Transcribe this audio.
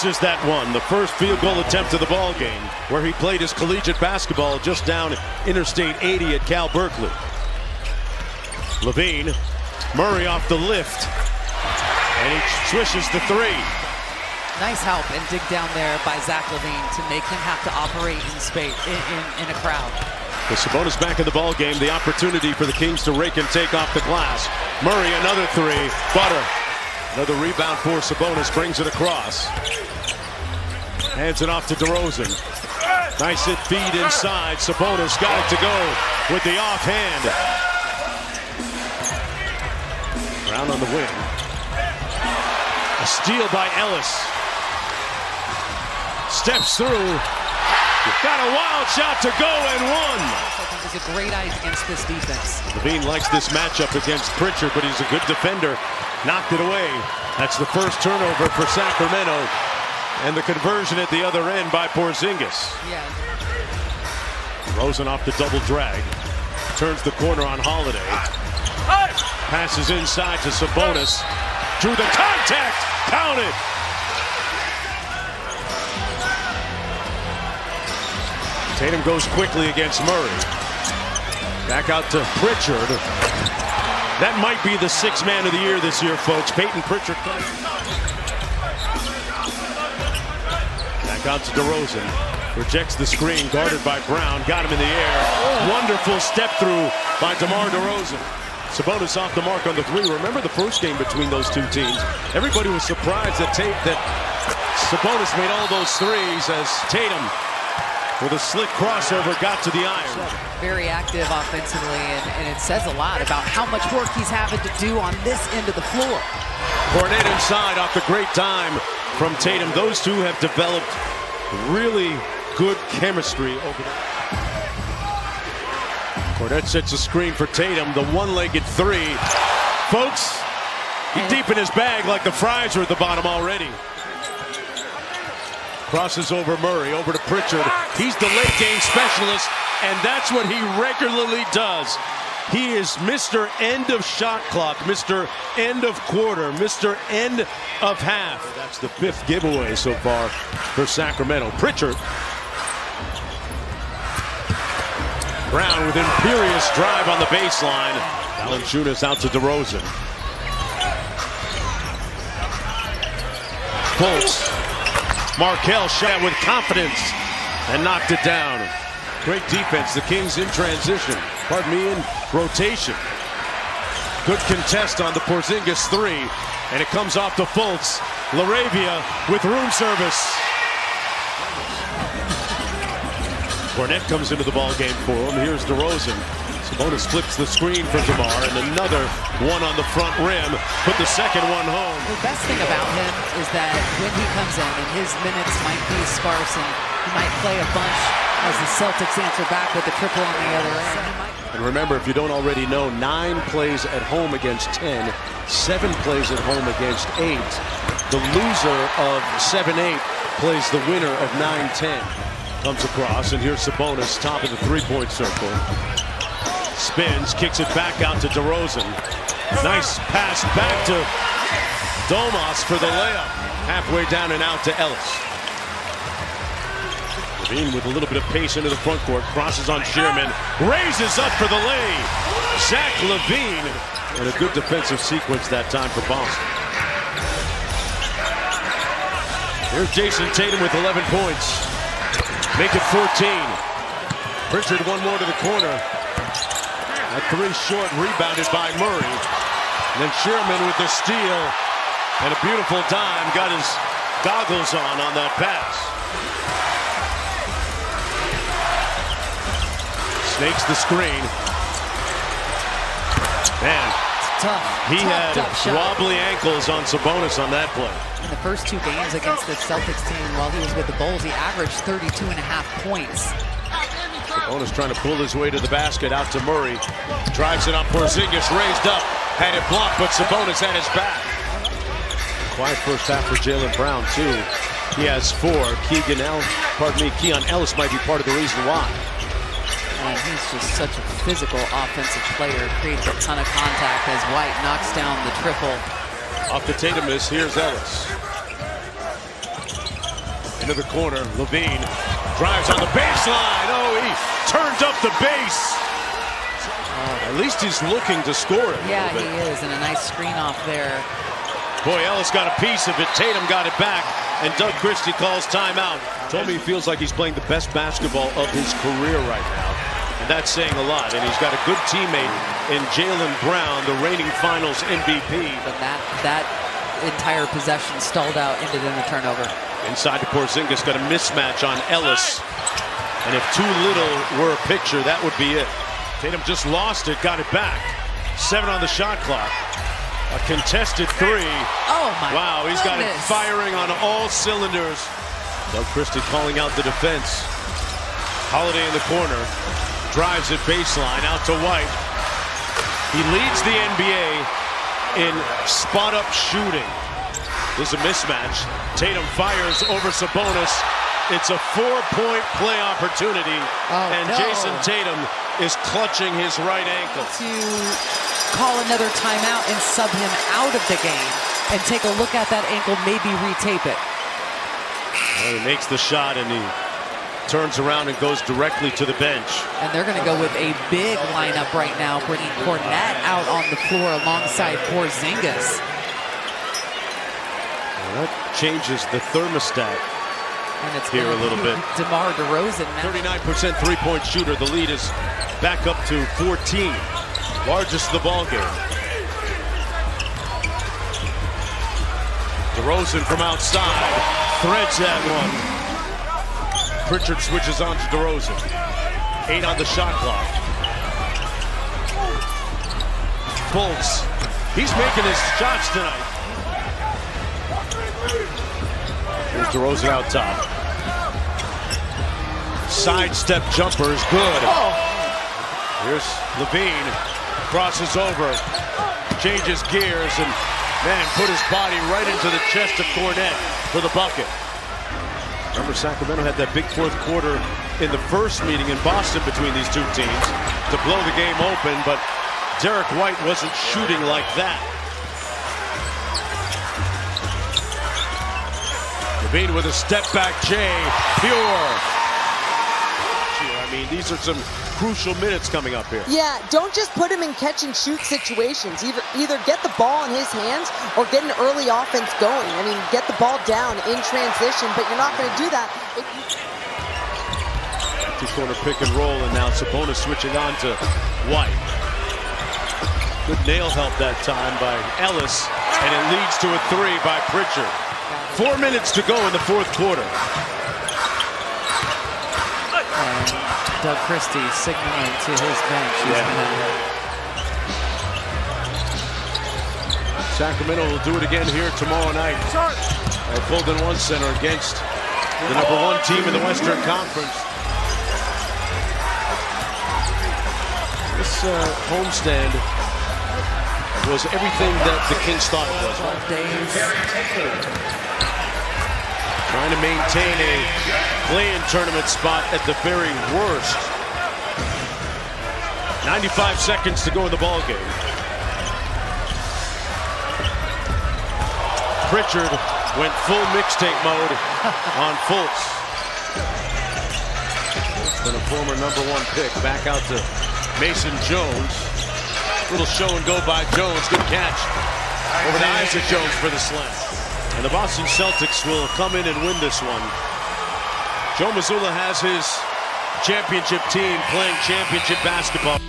misses that one. The first field goal attempt of the ball game, where he played his collegiate basketball just down Interstate 80 at Cal Berkeley. Levine, Murray off the lift, and he swishes the three. Nice help and dig down there by Zach Levine to make him have to operate in space in a crowd. With Sabonis back in the ball game, the opportunity for the Kings to rake and take off the glass. Murray, another three. Butter. Another rebound for Sabonis, brings it across. Hands it off to DeRozan. Nice hit feed inside. Sabonis got it to go with the offhand. Brown on the wing. A steal by Ellis. Steps through. Got a wild shot to go and one. I think it's a great eye against this defense. Levine likes this matchup against Pritchard, but he's a good defender. Knocked it away. That's the first turnover for Sacramento. And the conversion at the other end by Porzingis. Yeah. Rosen off the double drag. Turns the corner on Holiday. Passes inside to Sabonis. Drew the contact. Count it. Tatum goes quickly against Murray. Back out to Pritchard. That might be the sixth man of the year this year, folks. Peyton Pritchard. Back out to DeRozan. Rejects the screen, guarded by Brown. Got him in the air. Wonderful step through by DeMar DeRozan. Sabonis off the mark on the three. Remember the first game between those two teams? Everybody was surprised that Sabonis made all those threes as Tatum, with a slick crossover, got to the iron. Very active offensively, and it says a lot about how much work he's having to do on this end of the floor. Cornet inside off the great time from Tatum. Those two have developed really good chemistry over there. Cornet sets a screen for Tatum, the one-legged three. Folks, he's deep in his bag like the fries are at the bottom already. Crosses over Murray, over to Pritchard. He's the late game specialist, and that's what he regularly does. He is Mr. End of shot clock, Mr. End of quarter, Mr. End of half. That's the fifth giveaway so far for Sacramento. Pritchard. Brown with imperious drive on the baseline. Valanciunas out to DeRozan. Fultz. Markelle shot with confidence and knocked it down. Great defense. The Kings in transition. Pardon me, in rotation. Good contest on the Porzingis three. And it comes off to Fultz. LaRavia with room service. Cornet comes into the ball game for him. Here's DeRozan. Sabonis flips the screen for DeMar, and another one on the front rim. Put the second one home. The best thing about him is that when he comes in, and his minutes might be sparse, and he might play a bunch as the Celtics answer back with a triple on the other end. And remember, if you don't already know, 9 plays at home against 10, 7 plays at home against 8. The loser of 7-8 plays the winner of 9-10. Comes across, and here's Sabonis, top of the three-point circle. Spins, kicks it back out to DeRozan. Nice pass back to Domas for the layup. Halfway down and out to Ellis. Levine with a little bit of pace into the front court. Crosses on Shearman. Raises up for the lay. Zach Levine. And a good defensive sequence that time for Boston. Here's Jayson Tatum with 11 points. Make it 14. Pritchard one more to the corner. A three short, rebounded by Murray. And then Shearman with the steal. And a beautiful dime. Got his goggles on that pass. Snakes the screen. Man, he had wobbly ankles on Sabonis on that play. In the first 2 games against the Celtics team while he was with the Bulls, he averaged 32.5 points. Sabonis trying to pull his way to the basket, out to Murray. Drives it on Porzingis, raised up. Had it blocked, but Sabonis had his back. Quiet first half for Jaylen Brown, too. He has 4. Keegan Ellis might be part of the reason why. And he's just such a physical offensive player. Creates a ton of contact as White knocks down the triple. Off the Tatum miss, here's Ellis. Into the corner, Levine drives on the baseline. Oh, he turned up the base. At least he's looking to score it. Yeah, he is, and a nice screen off there. Boy, Ellis got a piece of it. Tatum got it back, and Doug Christie calls timeout. Told me he feels like he's playing the best basketball of his career right now, and that's saying a lot. And he's got a good teammate in Jaylen Brown, the reigning Finals MVP. But that entire possession stalled out, ended in a turnover. Inside to Porzingis, got a mismatch on Ellis, and if too little were a picture, that would be it. Tatum just lost it, got it back. 7 on the shot clock. A contested 3. Oh my! Wow, he's got it goodness. firing on all cylinders. Doug Christie calling out the defense. Holiday in the corner, drives it baseline out to White. He leads the NBA in spot-up shooting. There's a mismatch. Tatum fires over Sabonis. It's a 4-point play opportunity, and no. Jayson Tatum is clutching his right ankle. To call another timeout and sub him out of the game and take a look at that ankle, maybe retape it. Well, he makes the shot and he turns around and goes directly to the bench. And they're going to go with a big lineup right now, bringing Cornette out on the floor alongside Porzingis. Well, that changes the thermostat And it's here a little bit. DeMar DeRozan now. 39% three-point shooter. The lead is back up to 14. Largest of the ball game. DeRozan from outside threads that one. Pritchard switches on to DeRozan. 8 on the shot clock. Fultz, he's making his shots tonight. Here's DeRozan out top. Sidestep jumper is good. Oh. Here's Levine, crosses over, changes gears, and man, put his body right into the chest of Cornette for the bucket. Remember, Sacramento had that big fourth quarter in the first meeting in Boston between these two teams to blow the game open, but Derek White wasn't shooting like that. Levine with a step-back J, pure. I mean, these are some crucial minutes coming up here. Yeah, don't just put him in catch-and-shoot situations. Either get the ball in his hands or get an early offense going. I mean, get the ball down in transition, but you're not going to do that if you... Two-corner pick and roll, and now Sabonis switching on to White. Good nail help that time by Ellis, and it leads to a 3 by Pritchard. 4 minutes to go in the fourth quarter. And Doug Christie signaling to his bench. Sacramento will do it again here tomorrow night at Golden One Center against the #1 team in the Western Conference. This homestand was everything that the Kings thought it was. 12 days. Trying to maintain a play-in tournament spot at the very worst. 95 seconds to go in the ball game. Pritchard went full mixtape mode on Fultz. Been a former #1 pick. Back out to Mason Jones. Little show and go by Jones. Good catch. Over to Isaac Jones for the slam. And the Boston Celtics will come in and win this one. Joe Mazzulla has his championship team playing championship basketball.